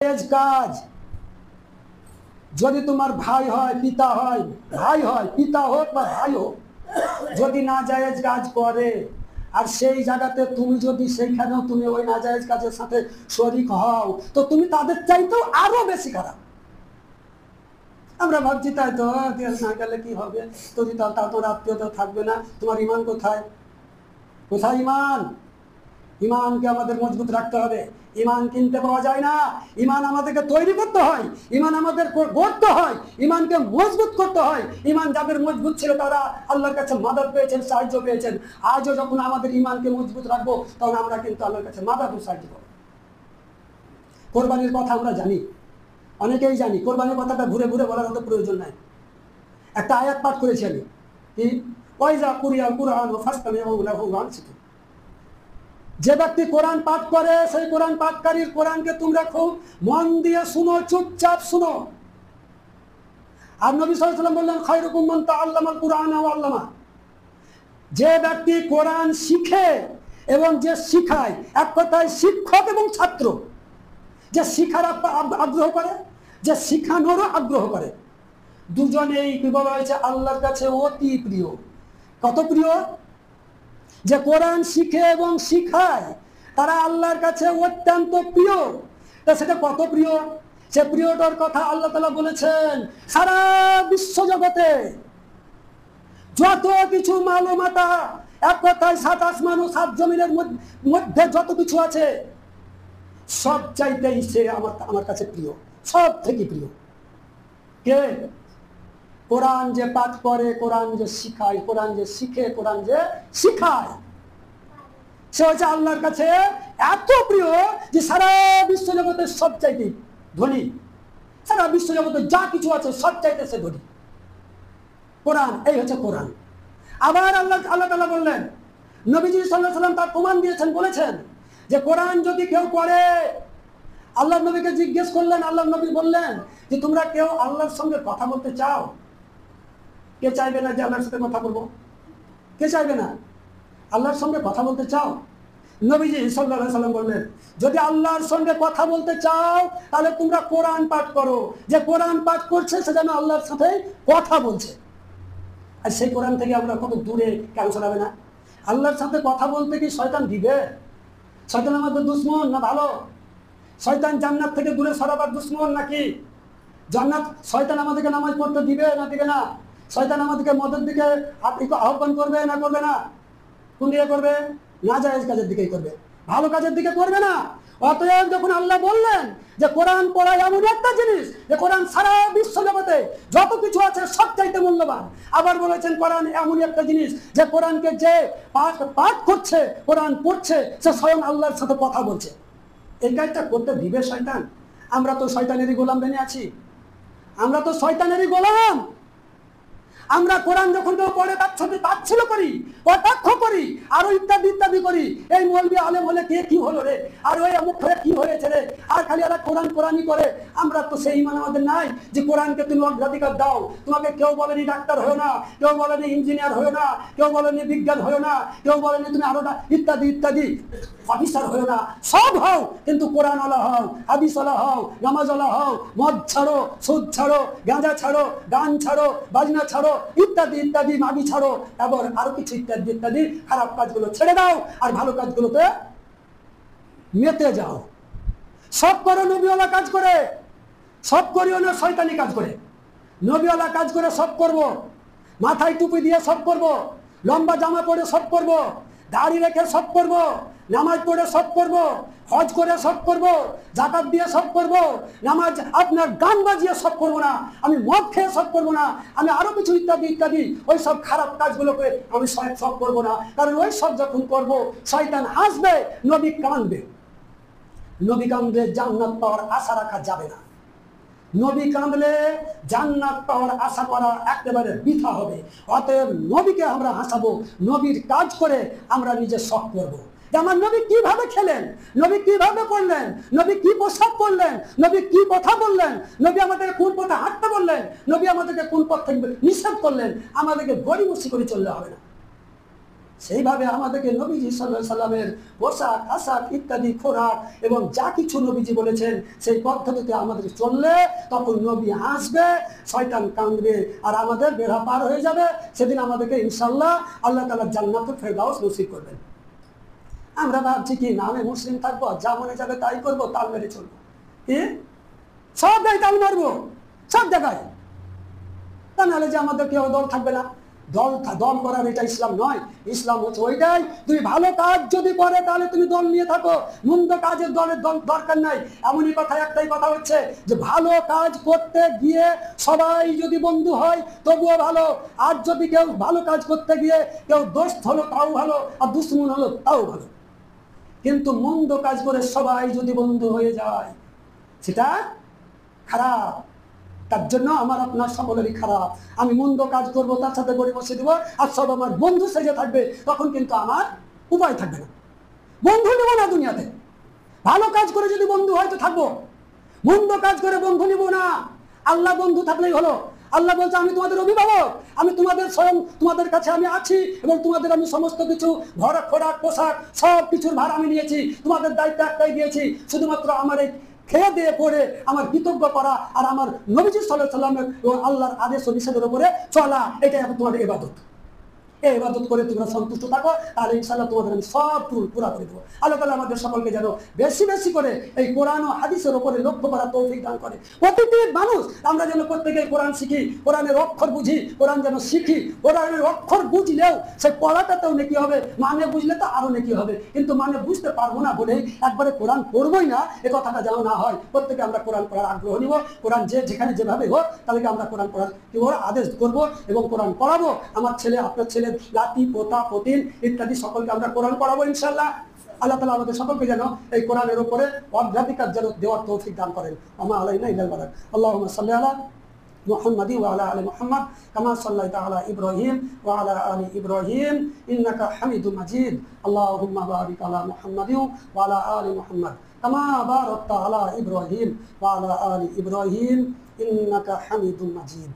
কাজ যদি তোমার ভাই হয় পিতা হয় ভাই হয় পিতা হোক বা ভাই হোক যদি নাজায়েজ কাজ করে আর সেই জায়গাতে তুমি যদি সেইখানেও তুমি ওই নাজায়েজ কাজের সাথে শরীক হও তো তুমি তাদের চাইতেও আরো বেশি খারাপ। আমরা ভাবছি তাই তো না গেলে কি হবে, যদি তা তোর আত্মীয়তা থাকবে না, তোমার ইমান কোথায়? কোথায় ইমান? ইমানকে আমাদের মজবুত রাখতে হবে। ইমান কিনতে পাওয়া যায় না, ইমান আমাদেরকে তৈরি করতে হয়, ইমান আমাদের গড়তে হয়, ইমানকে মজবুত করতে হয়। ইমান যাদের মজবুত ছিল তারা আল্লাহর কাছে মাদদ পেয়েছেন, সাহায্য পেয়েছেন। আজও যখন আমাদের ইমানকে মজবুত রাখবো তখন আমরা কিন্তু আল্লাহর কাছে মাদদ ও সাহায্য পাবো। কোরবানির কথা আমরা জানি, অনেকেই জানি, কোরবানির কথাটা ঘুরে ঘুরে বলার মতো প্রয়োজন নাই। একটা আয়াত পাঠ করেছি আমি, কি ওয়াইজা কুরিয়াল কুরআন ফাসতামিউ লাহু ওয়ানসিতু। যে ব্যক্তি কোরআন পাঠ করে সেই কোরআন পাঠকারীর কোরআনকে তোমরা খুব মন দিয়ে শুনো, চুপচাপ শুনো। আর নবী সাল্লাল্লাহু আলাইহি ওয়াসাল্লাম বললেন খায়রুকুম মান তাআল্লামাল কুরআন ওয়া আল্লামা। যে ব্যক্তি কোরআন শিখে এবং যে শিখায়, এক কথায় শিক্ষক এবং ছাত্র, যে শিখার আগ্রহ করে, যে শিখানোরও আগ্রহ করে, দুজনেই কি বলা হয়েছে আল্লাহর কাছে অতি প্রিয়। কত প্রিয়? যে কোরআন শিখে এবং শিখায় তারা আল্লাহর কাছে অত্যন্ত প্রিয়। তা সেটা কত প্রিয়? সে প্রিয়টার কথা আল্লাহ তাআলা বলেছেন সারা বিশ্ব জগতে যত কিছু মালুমাতা, এক কথায় সাত আসমান ও সাত জমিনের মধ্যে যত কিছু আছে সব চাইতেই সে আমার কাছে প্রিয়, সব থেকে প্রিয়। কে? কোরআন যে পাঠ করে, কোরআন যে শিখায়, কোরআন যে শিখে, কোরআন যে শিখায়, সে হচ্ছে আল্লাহর কাছে এত প্রিয় যে সারা বিশ্ব জগতের সব চাইতে ধনী, সারা বিশ্ব জগতে যা কিছু আছে সব চাইতে সে ধনী। কোরআন, এই হচ্ছে কোরআন। আবার আল্লাহ তাআলা বললেন, নবীজি সাল্লাল্লাহু আলাইহি ওয়াসাল্লাম তার প্রমাণ দিয়েছেন, বলেছেন যে কোরআন যদি কেউ পড়ে, আল্লাহ নবীকে জিজ্ঞেস করলেন, আল্লাহ নবী বললেন যে তোমরা কেউ আল্লাহর সঙ্গে কথা বলতে চাও? কে চাইবে না যে আল্লাহর সাথে কথা বলবো? কে চাইবে না? আল্লাহর সঙ্গে কথা বলতে চাও? নবীজি সাল্লাল্লাহু আলাইহি ওয়াসাল্লাম বললেন যদি আল্লাহর সঙ্গে কথা বলতে চাও তাহলে তোমরা কোরআন পাঠ করো। যে কোরআন পাঠ করছে সে যেন আল্লাহর সাথে কথা বলছে। আর সেই কোরআন থেকে আমরা কত দূরে কেন সরাবে না? আল্লাহর সাথে কথা বলতে কি শয়তান দিবে? শয়তান আমাদের দুশমন না ভালো? শয়তান জান্নাত থেকে দূরে সরাবার দুশমন নাকি? জান্নাত শয়তান আমাদেরকে নামাজ পড়তে দিবে না দিবে না? শয়তান আমাদেরকে মদের দিকে আহ্বান করবে না করবে না? কোন দিকে করবে? নাজায়েজ কাজের দিকেই করবে, ভালো কাজের দিকে করবে না। অতএব যখন আল্লাহ বললেন যে কোরআন পড়া এমন একটা জিনিস যে কোরআন সারা বিশ্ব জগতে যত কিছু আছে সব চাইতে মূল্যবান, আবার বলেছেন কোরআন এমন একটা জিনিস যে কোরআনকে যে পাঠ করছে, কোরআন পড়ছে, সে স্বয়ং আল্লাহর সাথে কথা বলছে। এই কাজটা করতে দিবে শয়তান? আমরা তো শয়তানেরই গোলাম বেনে আছি, আমরা তো শয়তানেরই গোলাম। আমরা কোরআন যখন কেউ পড়ে তার সাথে তাচ্ছিল্য করি, কটাক্ষ করি, আরো ইত্যাদি ইত্যাদি করি। এই মৌলবি আলেম হলে কে কি হলো রে, আর ওই অমুক হয়ে কি হয়েছে রে, আর খালি এরা কোরআনই করে। আমরা তো সেই ইমান আমাদের নাই যে কোরআনকে তুমি অগ্রাধিকার দাও। তোমাকে কেউ বলেনি ডাক্তার হয়েও না, কেউ বলেনি ইঞ্জিনিয়ার হয়েও না, কেউ বলেনি বিজ্ঞান হয়েও না, কেউ বলেনি তুমি আরো ইত্যাদি ইত্যাদি অফিসার হয়েও না। সব হও, কিন্তু কোরআনওয়ালা হও, হাদিসওয়ালা হও, নামাজওয়ালা হও, মদ ছাড়ো, সুদ ছাড়ো, গাঁজা ছাড়ো, গান ছাড়ো, বাজনা ছাড়ো, ইত্যাদি ইত্যাদি, মাগি ছাড়ো, এবং আরো কিছু ইত্যাদি ইত্যাদি খারাপ কাজগুলো ছেড়ে দাও আর ভালো কাজগুলোতে মেতে যাও। সব করো নবীওয়ালা কাজ করে, সব করিও না শয়তানি কাজ করে। নবীওয়ালা কাজ করে সব করব, মাথায় টুপি দিয়ে সব করব, লম্বা জামা পরে সব করব, দাড়ি রেখে সব করব, নামাজ পড়ে সব করব, হজ করে সব করব, যাকাত দিয়ে সব করব, নামাজ আপনার গান বাজিয়ে সব করব না, আমি মদ খেয়ে সব করব না, আমি আরো কিছু ইত্যাদি ইত্যাদি ওই সব খারাপ কাজগুলোকে আমি সব করব না। কারণ ওই সব যখন করব শয়তান হাসবে, নবী কাঁদবে। নবী কাঁদলে জান্নাত পাওয়ার আশা রাখা যাবে না। নবী কাঁদলে জান্নাত পাওয়ার আশা করা একেবারে বৃথা হবে। অতএব নবীকে আমরা হাসাবো, নবীর কাজ করে আমরা নিজে শখ করবো। আমার নবী কিভাবে খেলেন, নবী কিভাবে পড়লেন, নবী কি পোশাক পরলেন, নবী কি কথা বললেন, নবী আমাদেরকে কোন পথে হাঁটতে বললেন, নবী আমাদেরকে কোন পথ থেকে নিষেধ করলেন, আমাদেরকে গড়িমসি করে চললে হবে না। সেইভাবে আমাদেরকে নবীজি সাল্লাল্লাহু আলাইহি সাল্লামের পোশাক আশাক ইত্যাদি খোরাক এবং যা কিছু নবীজি বলেছেন সেই পদ্ধতিতে আমাদের চললে তখন নবী হাসবে, শয়তান কাঁদবে, আর আমাদের বেড়া পার হয়ে যাবে। সেদিন আমাদেরকে ইনশাআল্লাহ আল্লাহ তাআলা জান্নাতুল ফেরদাউস নসিব করবেন। আমরা ভাবছি কি নামে মুসলিম থাকবো, যা মনে যাবে তাই করবো, তাল মেরে চলবো। কি সব জায়গায় তাল মারবো, সব জায়গায়। তা নাহলে যে আমাদের কেউ দল থাকবে না। দল করার এটা ইসলাম নয়। ইসলাম হচ্ছে ওইটাই, তুমি ভালো কাজ যদি করে তাহলে তুমি দল নিয়ে থাকো, মন্দ কাজের দলের দরকার নাই। এমনই কথা, একটাই কথা হচ্ছে যে ভালো কাজ করতে গিয়ে সবাই যদি বন্ধু হয় তবুও ভালো, আর যদি কেউ ভালো কাজ করতে গিয়ে কেউ দোস্ত হলো তাও ভালো, আর দুশ্মন হলো তাও ভালো। কিন্তু মন্দ কাজ করে সবাই যদি বন্ধু হয়ে যায় সেটা খারাপ। তার জন্য আমার আপনার সকলেরই খারাপ। আমি মন্দ কাজ করবো, তার সাথে গড়ে বসে দেবো, আর সব আমার বন্ধু সেজে থাকবে, তখন কিন্তু আমার উপায় থাকবে না। বন্ধু নেবো না দুনিয়াতে। ভালো কাজ করে যদি বন্ধু হয় তো থাকবো, মন্দ কাজ করে বন্ধু নেবো না। আল্লাহ বন্ধু থাকলেই হলো। আল্লাহ বলছে আমি তোমাদের অভিভাবক, আমি তোমাদের স্বয়ং তোমাদের কাছে আমি আছি, এবং তোমাদের আমি সমস্ত কিছু ঘোরা খোরাক পোশাক সব কিছুর ভার আমি নিয়েছি, তোমাদের দায়িত্ব একটাই দিয়েছি, শুধুমাত্র আমার এই খেয়ে দিয়ে পড়ে আমার কৃতজ্ঞ করা আর আমার নবীজি সাল্লাল্লাহু আলাইহি সাল্লামের এবং আল্লাহর আদেশ ও নিষেধের উপরে চলা, এটাই তোমাদের ইবাদত। এই ইবাদত করে তোমরা সন্তুষ্ট থাকো, তাহলে ইনশাআল্লাহ তোমাদের আমি সব পুরা করে দেবো। আল্লাহ তাআলা আমাদের সকলকে যেন বেশি বেশি করে এই কোরআন ও হাদিসের উপরে লক্ষ্য করার তৌফিক দান করে। প্রতিটি মানুষ আমরা যেন প্রত্যেকে কোরআন শিখি, কোরআনের অক্ষর বুঝি, কোরআন যেন শিখি। কোরআনের অক্ষর বুঝলেও সে পড়াটাতেও নেকি হবে, মানে বুঝলে তো আরো নেকি হবে। কিন্তু মানে বুঝতে পারবো না বলেই একবারে কোরআন পড়বোই না, এ কথাটা যেন না হয়। প্রত্যেকে আমরা কোরআন পড়ার আগ্রহ নিব। কোরআন যেখানে যেভাবে হোক তাদেরকে আমরা কোরআন পড়ার আদেশ করবো এবং কোরআন পড়াবো। আমার ছেলে, আপনার ছেলে, নাতি, পোতা, পতিন ইত্যাদি সকলকে আমরা কোরআন পড়াবো ইনশাআল্লাহ। আল্লাহ তাআলা আমাদের সকলকে যেন এই কোরআনের উপরে অগ্রাধিকার যেন দেওয়ার তৌফিক দান করেন। ওমা আলাইনা ইল্লাল বালাগ। আল্লাহুম্মা সাল্লি আলা মুহাম্মাদি ওয়া আলা আলি মুহাম্মাদ কামা সাল্লাইতা আলা ইব্রাহিম ওয়া আলা আলি ইব্রাহিম ইন্নাকা হামিদুম মাজিদ। আল্লাহুম্মা বারিক আলা মুহাম্মাদি ওয়া আলা আলি মুহাম্মাদ কামা বারাকতা আলা ইব্রাহিম ওয়া আলা আলি ইব্রাহিম ইন্নাকা হামিদুম মাজিদ।